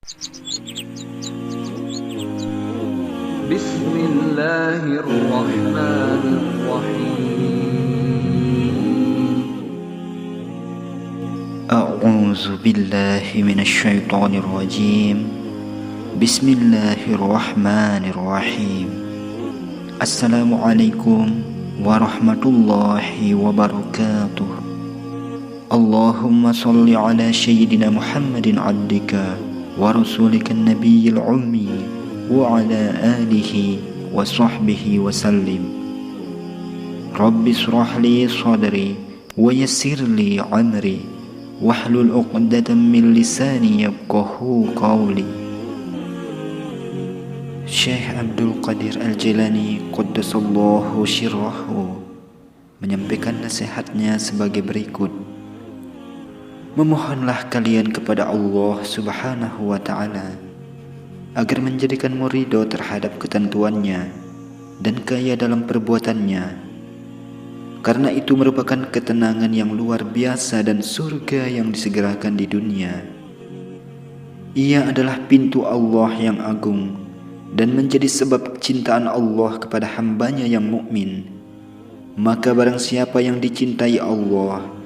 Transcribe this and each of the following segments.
Bismillahirrahmanirrahim. A'udzu billahi minasyaitonir rajim. Bismillahirrahmanirrahim. Assalamualaikum warahmatullahi wabarakatuh. Allahumma salli ala sayyidina Muhammadin abdika wa rasulika nabiyil ummi wa ala alihi wa sahbihi wa sallim. Rabbi shrah li sadri wa yassir li amri wahlul 'uqdatam min lisani yafqahu qawli. Syekh Abdul Qadir Al-Jilani qaddasallahu sirrahu menyampaikan nasihatnya sebagai berikut. Memohonlah kalian kepada Allah Subhanahu wa ta'ala agar menjadikanmu ridho terhadap ketentuannya dan kaya dalam perbuatannya, karena itu merupakan ketenangan yang luar biasa dan surga yang disegerakan di dunia. Ia adalah pintu Allah yang agung dan menjadi sebab cintaan Allah kepada hambanya yang mukmin. Maka barang siapa yang dicintai Allah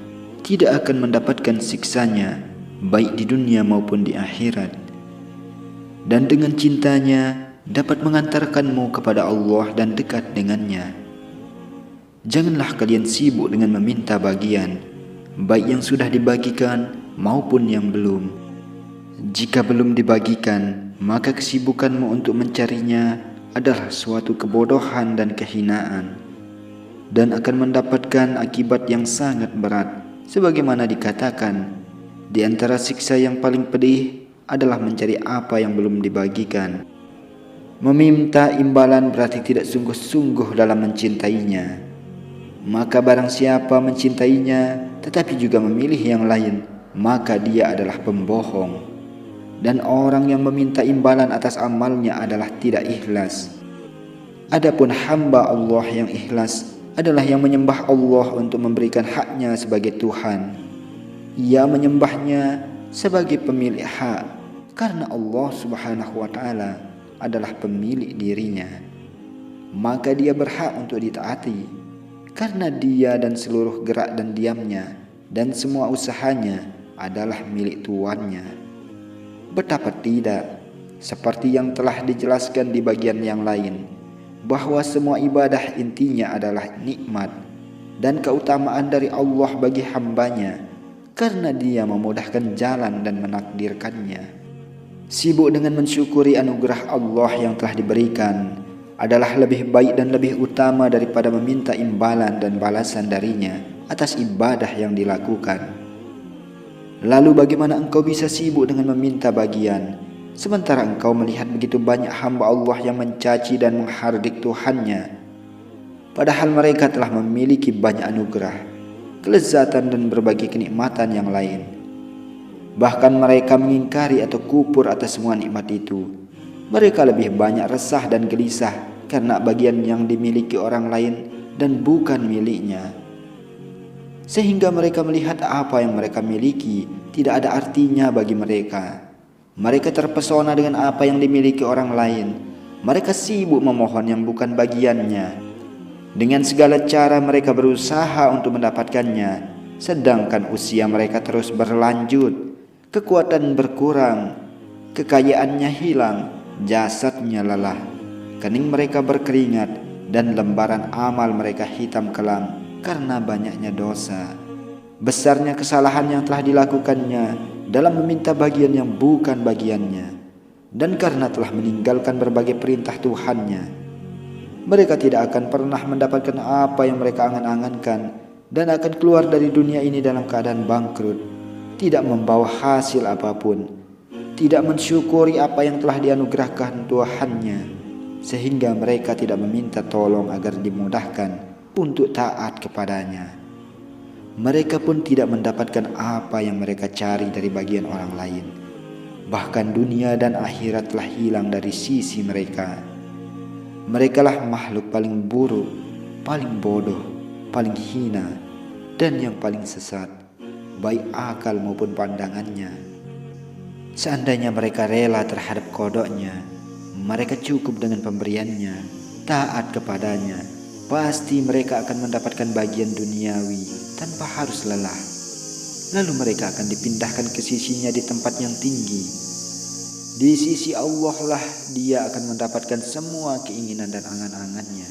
tidak akan mendapatkan siksanya baik di dunia maupun di akhirat, dan dengan cintanya dapat mengantarkanmu kepada Allah dan dekat dengannya. Janganlah kalian sibuk dengan meminta bagian, baik yang sudah dibagikan maupun yang belum. Jika belum dibagikan, maka kesibukanmu untuk mencarinya adalah suatu kebodohan dan kehinaan, dan akan mendapatkan akibat yang sangat berat. Sebagaimana dikatakan, di antara siksa yang paling pedih adalah mencari apa yang belum dibagikan. Meminta imbalan berarti tidak sungguh-sungguh dalam mencintainya. Maka barang siapa mencintainya tetapi juga memilih yang lain, maka dia adalah pembohong. Dan orang yang meminta imbalan atas amalnya adalah tidak ikhlas. Adapun hamba Allah yang ikhlas adalah yang menyembah Allah untuk memberikan haknya sebagai Tuhan. Ia menyembahnya sebagai pemilik hak karena Allah Subhanahu wa ta'ala adalah pemilik dirinya. Maka dia berhak untuk ditaati karena dia dan seluruh gerak dan diamnya dan semua usahanya adalah milik tuannya. Betapa tidak, seperti yang telah dijelaskan di bagian yang lain, bahwa semua ibadah intinya adalah nikmat dan keutamaan dari Allah bagi hambanya, karena dia memudahkan jalan dan menakdirkannya. Sibuk dengan mensyukuri anugerah Allah yang telah diberikan adalah lebih baik dan lebih utama daripada meminta imbalan dan balasan darinya atas ibadah yang dilakukan. Lalu bagaimana engkau bisa sibuk dengan meminta bagian, sementara engkau melihat begitu banyak hamba Allah yang mencaci dan menghardik Tuhannya, padahal mereka telah memiliki banyak anugerah, kelezatan dan berbagai kenikmatan yang lain. Bahkan mereka mengingkari atau kufur atas semua nikmat itu. Mereka lebih banyak resah dan gelisah karena bagian yang dimiliki orang lain dan bukan miliknya, sehingga mereka melihat apa yang mereka miliki tidak ada artinya bagi mereka. Mereka terpesona dengan apa yang dimiliki orang lain. Mereka sibuk memohon yang bukan bagiannya. Dengan segala cara mereka berusaha untuk mendapatkannya, sedangkan usia mereka terus berlanjut, kekuatan berkurang, kekayaannya hilang, jasadnya lelah, kening mereka berkeringat, dan lembaran amal mereka hitam kelam karena banyaknya dosa. Besarnya kesalahan yang telah dilakukannya dalam meminta bagian yang bukan bagiannya, dan karena telah meninggalkan berbagai perintah Tuhannya, mereka tidak akan pernah mendapatkan apa yang mereka angan-angankan dan akan keluar dari dunia ini dalam keadaan bangkrut, tidak membawa hasil apapun, tidak mensyukuri apa yang telah dianugerahkan Tuhannya, sehingga mereka tidak meminta tolong agar dimudahkan untuk taat kepadanya. Mereka pun tidak mendapatkan apa yang mereka cari dari bagian orang lain. Bahkan dunia dan akhirat telah hilang dari sisi mereka. Merekalah makhluk paling buruk, paling bodoh, paling hina, dan yang paling sesat, baik akal maupun pandangannya. Seandainya mereka rela terhadap kodoknya, mereka cukup dengan pemberiannya, taat kepadanya, pasti mereka akan mendapatkan bagian duniawi tanpa harus lelah. Lalu mereka akan dipindahkan ke sisinya di tempat yang tinggi. Di sisi Allah lah dia akan mendapatkan semua keinginan dan angan-angannya.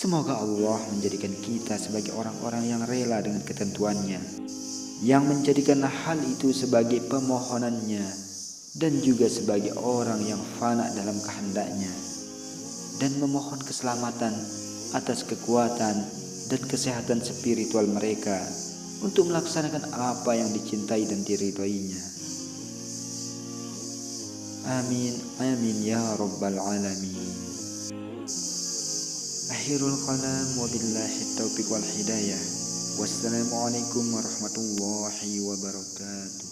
Semoga Allah menjadikan kita sebagai orang-orang yang rela dengan ketentuannya, yang menjadikan hal itu sebagai pemohonannya, dan juga sebagai orang yang fana dalam kehendaknya, dan memohon keselamatan atas kekuatan dan kesehatan spiritual mereka untuk melaksanakan apa yang dicintai dan diridhoinya. Amin, amin ya rabbal alamin. Akhirul kalam, wabillahi taufiq wal hidayah. Wassalamualaikum warahmatullahi wabarakatuh.